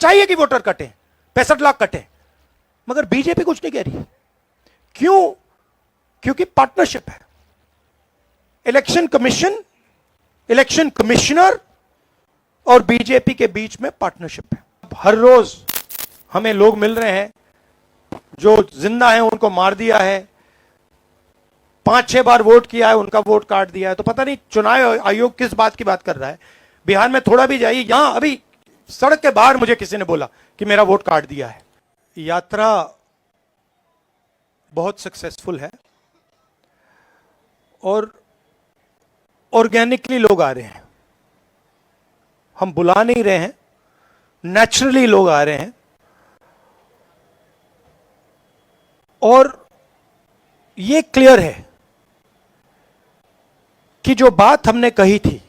चाहिए कि वोटर कटे, 65 लाख कटे, मगर बीजेपी कुछ नहीं कह रही। क्यों? क्योंकि पार्टनरशिप है। इलेक्शन कमीशन, इलेक्शन कमिश्नर और बीजेपी के बीच में पार्टनरशिप है। हर रोज हमें लोग मिल रहे हैं जो जिंदा हैं, उनको मार दिया है, 5-6 बार वोट किया है, उनका वोट काट दिया है। तो पता नहीं चुनाव आयोग किस बात की बात कर रहा है। बिहार में थोड़ा भी जाइए, यहां अभी सड़क के बाहर मुझे किसी ने बोला कि मेरा वोट काट दिया है। यात्रा बहुत सक्सेसफुल है और ऑर्गेनिकली लोग आ रहे हैं, हम बुला नहीं रहे हैं, नेचुरली लोग आ रहे हैं। और यह क्लियर है कि जो बात हमने कही थी,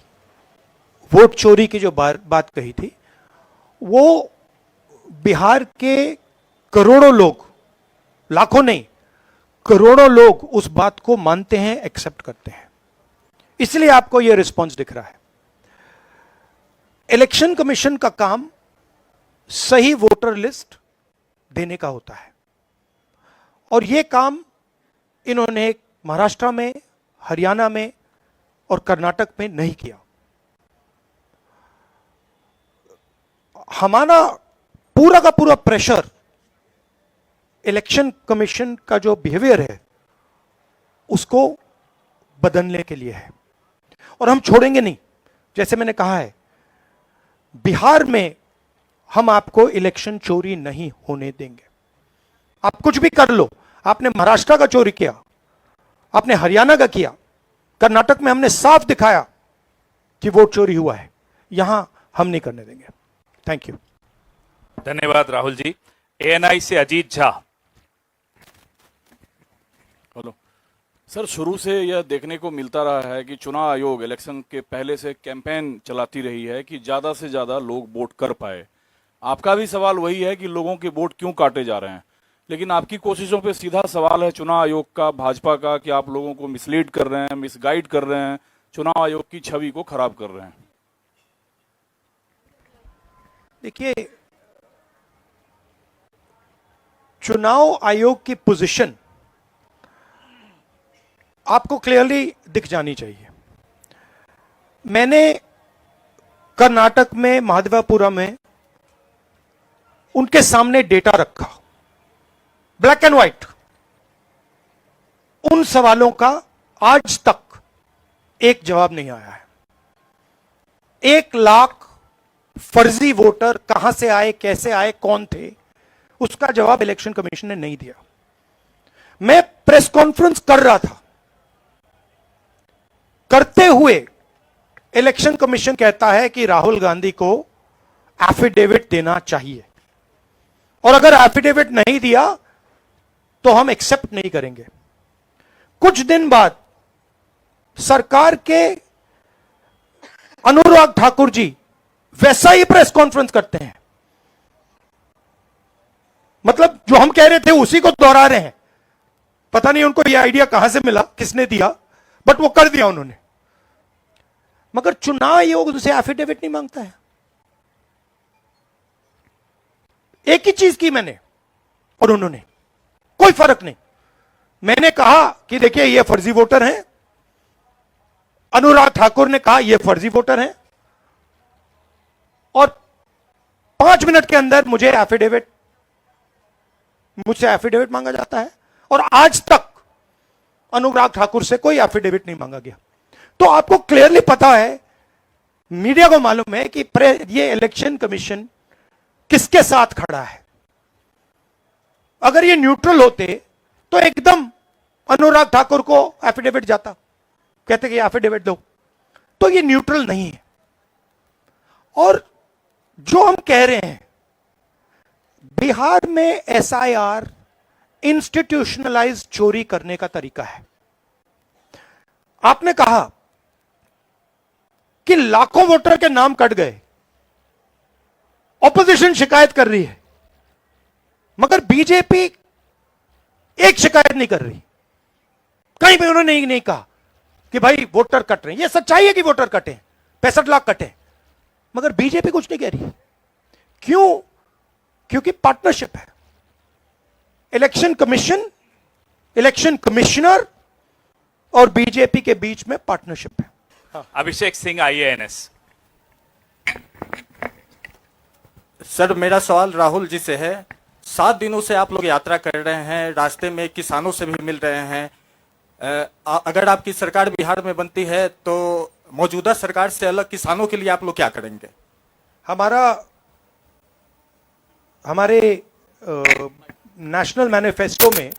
वोट चोरी की जो बात कही थी, वो बिहार के करोड़ों लोग, लाखों नहीं, करोड़ों लोग उस बात को मानते हैं, एक्सेप्ट करते हैं। इसलिए आपको यह रिस्पॉन्स दिख रहा है। इलेक्शन कमीशन का काम सही वोटर लिस्ट देने का होता है और यह काम इन्होंने महाराष्ट्र में, हरियाणा में और कर्नाटक में नहीं किया। हमारा पूरा का पूरा प्रेशर इलेक्शन कमीशन का जो बिहेवियर है उसको बदलने के लिए है और हम छोड़ेंगे नहीं। जैसे मैंने कहा है, बिहार में हम आपको इलेक्शन चोरी नहीं होने देंगे। आप कुछ भी कर लो, आपने महाराष्ट्र का चोरी किया, आपने हरियाणा का किया, कर्नाटक में हमने साफ दिखाया कि वोट चोरी हुआ है, यहां हम नहीं करने देंगे। Thank you. धन्यवाद राहुल जी। एएनआई से अजीत झा। हेलो सर, शुरू से यह देखने को मिलता रहा है कि चुनाव आयोग इलेक्शन के पहले से कैंपेन चलाती रही है कि ज्यादा से ज्यादा लोग वोट कर पाए। आपका भी सवाल वही है कि लोगों के वोट क्यों काटे जा रहे हैं, लेकिन आपकी कोशिशों पे सीधा सवाल है चुनाव आयोग का, भाजपा का, कि आप लोगों को मिसलीड कर रहे हैं, मिसगाइड कर रहे हैं, चुनाव आयोग की छवि को खराब कर रहे हैं। देखिए, चुनाव आयोग की पोजीशन आपको क्लियरली दिख जानी चाहिए। मैंने कर्नाटक में, महादेवपुरम में उनके सामने डेटा रखा, ब्लैक एंड व्हाइट। उन सवालों का आज तक एक जवाब नहीं आया है। 1 लाख फर्जी वोटर कहां से आए, कैसे आए, कौन थे, उसका जवाब इलेक्शन कमीशन ने नहीं दिया। मैं प्रेस कॉन्फ्रेंस कर रहा था, करते हुए इलेक्शन कमीशन कहता है कि राहुल गांधी को एफिडेविट देना चाहिए और अगर एफिडेविट नहीं दिया तो हम एक्सेप्ट नहीं करेंगे। कुछ दिन बाद सरकार के अनुराग ठाकुर जी वैसा ही प्रेस कॉन्फ्रेंस करते हैं, मतलब जो हम कह रहे थे उसी को दोहरा रहे हैं। पता नहीं उनको यह आइडिया कहां से मिला, किसने दिया, बट वो कर दिया उन्होंने। मगर चुनाव आयोग उनसे एफिडेविट नहीं मांगता है। एक ही चीज की मैंने और उन्होंने, कोई फर्क नहीं। मैंने कहा कि देखिए ये फर्जी वोटर हैं, अनुराग ठाकुर ने कहा ये फर्जी वोटर हैं, और 5 मिनट के अंदर मुझसे एफिडेविट मांगा जाता है और आज तक अनुराग ठाकुर से कोई एफिडेविट नहीं मांगा गया। तो आपको क्लियरली पता है, मीडिया को मालूम है कि ये इलेक्शन कमीशन किसके साथ खड़ा है। अगर ये न्यूट्रल होते तो एकदम अनुराग ठाकुर को एफिडेविट जाता, कहते कि एफिडेविट दो। तो ये न्यूट्रल नहीं है। और जो हम कह रहे हैं, बिहार में एसआईआर इंस्टीट्यूशनलाइज चोरी करने का तरीका है। आपने कहा कि लाखों वोटर के नाम कट गए, ऑपोजिशन शिकायत कर रही है, मगर बीजेपी एक शिकायत नहीं कर रही। कहीं भी उन्होंने नहीं कहा कि भाई वोटर कट रहे हैं। यह सच्चाई है कि वोटर कटे, 65 लाख कटे, मगर बीजेपी कुछ नहीं कह रही। क्यों? क्योंकि पार्टनरशिप है। इलेक्शन कमीशन, इलेक्शन कमिश्नर और बीजेपी के बीच में पार्टनरशिप है। अभिषेक सिंह, IANS। सर, मेरा सवाल राहुल जी से है। 7 दिनों से आप लोग यात्रा कर रहे हैं, रास्ते में किसानों से भी मिल रहे हैं। अगर आपकी सरकार बिहार में बनती है तो मौजूदा सरकार से अलग किसानों के लिए आप लोग क्या करेंगे? हमारे नेशनल मैनिफेस्टो में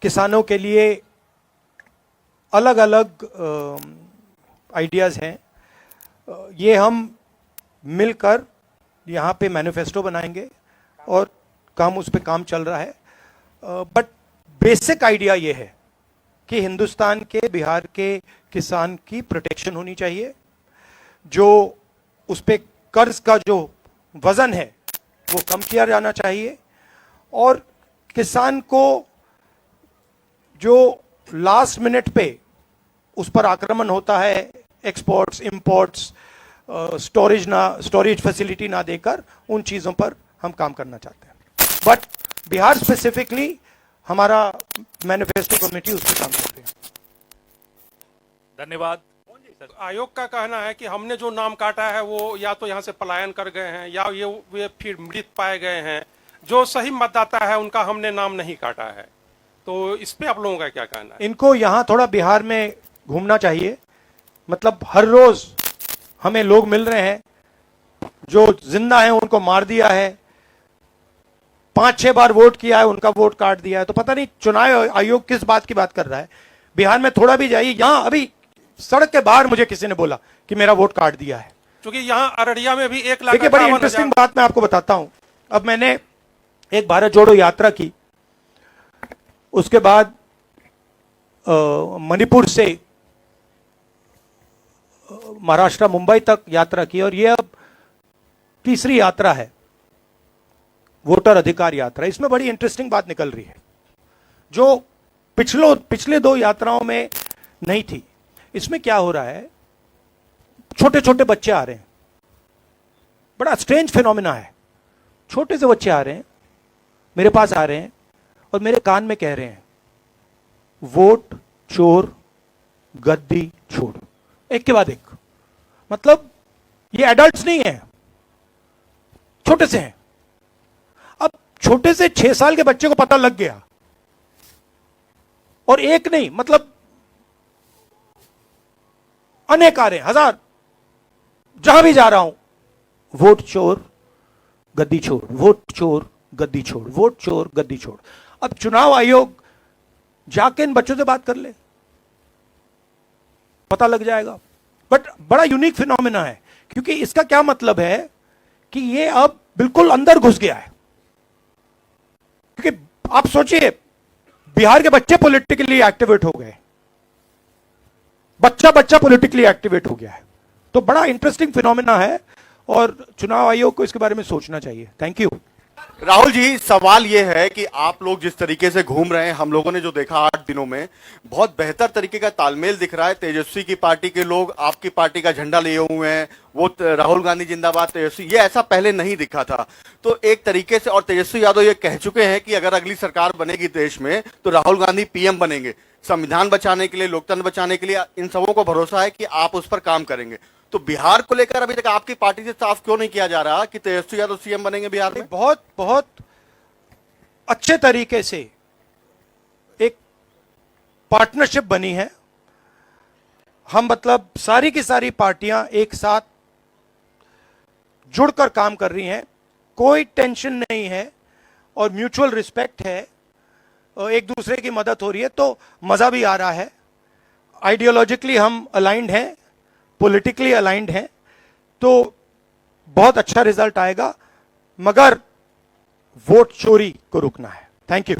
किसानों के लिए अलग अलग आइडियाज हैं। ये हम मिलकर यहाँ पे मैनिफेस्टो बनाएंगे और उस पे काम चल रहा है। बट बेसिक आइडिया ये है कि हिंदुस्तान के, बिहार के किसान की प्रोटेक्शन होनी चाहिए। जो उस पे कर्ज का जो वजन है वो कम किया जाना चाहिए, और किसान को जो लास्ट मिनट पे उस पर आक्रमण होता है, एक्सपोर्ट्स, इंपोर्ट्स, स्टोरेज फैसिलिटी ना देकर, उन चीजों पर हम काम करना चाहते हैं। बट बिहार स्पेसिफिकली हमारा मैनिफेस्टो कमेटी उस पर काम करती है। धन्यवाद। आयोग का कहना है कि हमने जो नाम काटा है वो या तो यहाँ से पलायन कर गए हैं या वे फिर मृत पाए गए हैं। जो सही मतदाता है उनका हमने नाम नहीं काटा है। तो इस पे आप लोगों का क्या कहना है? इनको यहाँ थोड़ा बिहार में घूमना चाहिए। मतलब हर रोज हमें लोग मिल रहे हैं जो जिंदा हैं, उनको मार दिया है, 5-6 बार वोट किया है, उनका वोट काट दिया है। तो पता नहीं चुनाव आयोग किस बात की बात कर रहा है। बिहार में थोड़ा भी जाइए, यहां अभी सड़क के बाहर मुझे किसी ने बोला कि मेरा वोट काट दिया है। क्योंकि यहाँ अररिया में भी 1 लाख। देखिए, बड़ी इंटरेस्टिंग बात मैं आपको बताता हूं। अब मैंने एक भारत जोड़ो यात्रा की, उसके बाद मणिपुर से महाराष्ट्र, मुंबई तक यात्रा की, और यह अब तीसरी यात्रा है, वोटर अधिकार यात्रा। इसमें बड़ी इंटरेस्टिंग बात निकल रही है जो पिछले 2 यात्राओं में नहीं थी। इसमें क्या हो रहा है, छोटे छोटे बच्चे आ रहे हैं, बड़ा स्ट्रेंज फिनोमिना है। छोटे से बच्चे आ रहे हैं, मेरे पास आ रहे हैं और मेरे कान में कह रहे हैं, वोट चोर गद्दी छोड़, एक के बाद एक। मतलब ये एडल्ट्स नहीं है, छोटे से हैं। अब छोटे से 6 साल के बच्चे को पता लग गया, और एक नहीं, मतलब अनेक आ रहे हैं, हजार। जहां भी जा रहा हूं, वोट चोर गद्दी छोड़, वोट चोर गद्दी छोड़, वोट चोर गद्दी छोड़। अब चुनाव आयोग जाके इन बच्चों से बात कर ले, पता लग जाएगा। बट बड़ा यूनिक फिनोमिना है, क्योंकि इसका क्या मतलब है कि ये अब बिल्कुल अंदर घुस गया है। क्योंकि आप सोचिए, बिहार के बच्चे पॉलिटिकली एक्टिवेट हो गए, बच्चा पॉलिटिकली एक्टिवेट हो गया है। तो बड़ा इंटरेस्टिंग फिनोमिना है और चुनाव आयोग को इसके बारे में सोचना चाहिए। Thank you. राहुल जी, सवाल यह है कि आप लोग जिस तरीके से घूम रहे हैं, हम लोगों ने जो देखा 8 दिनों में, बहुत बेहतर तरीके का तालमेल दिख रहा है। तेजस्वी की पार्टी के लोग आपकी पार्टी का झंडा लिए हुए हैं, वो राहुल गांधी जिंदाबाद तेजस्वी, ये ऐसा पहले नहीं दिखा था। तो एक तरीके से, और तेजस्वी यादव ये कह चुके हैं कि अगर अगली सरकार बनेगी देश में तो राहुल गांधी PM बनेंगे। संविधान बचाने के लिए, लोकतंत्र बचाने के लिए इन सबों को भरोसा है कि आप उस पर काम करेंगे। तो बिहार को लेकर अभी तक आपकी पार्टी से साफ क्यों नहीं किया जा रहा कि तेजस्वी यादव CM बनेंगे बिहार में? बहुत अच्छे तरीके से एक पार्टनरशिप बनी है। हम मतलब सारी की सारी पार्टियां एक साथ जुड़कर काम कर रही हैं, कोई टेंशन नहीं है और म्यूचुअल रिस्पेक्ट है, एक दूसरे की मदद हो रही है, तो मजा भी आ रहा है। आइडियोलॉजिकली हम अलाइंड हैं, पॉलिटिकली अलाइंड हैं, तो बहुत अच्छा रिजल्ट आएगा। मगर वोट चोरी को रुकना है। Thank you.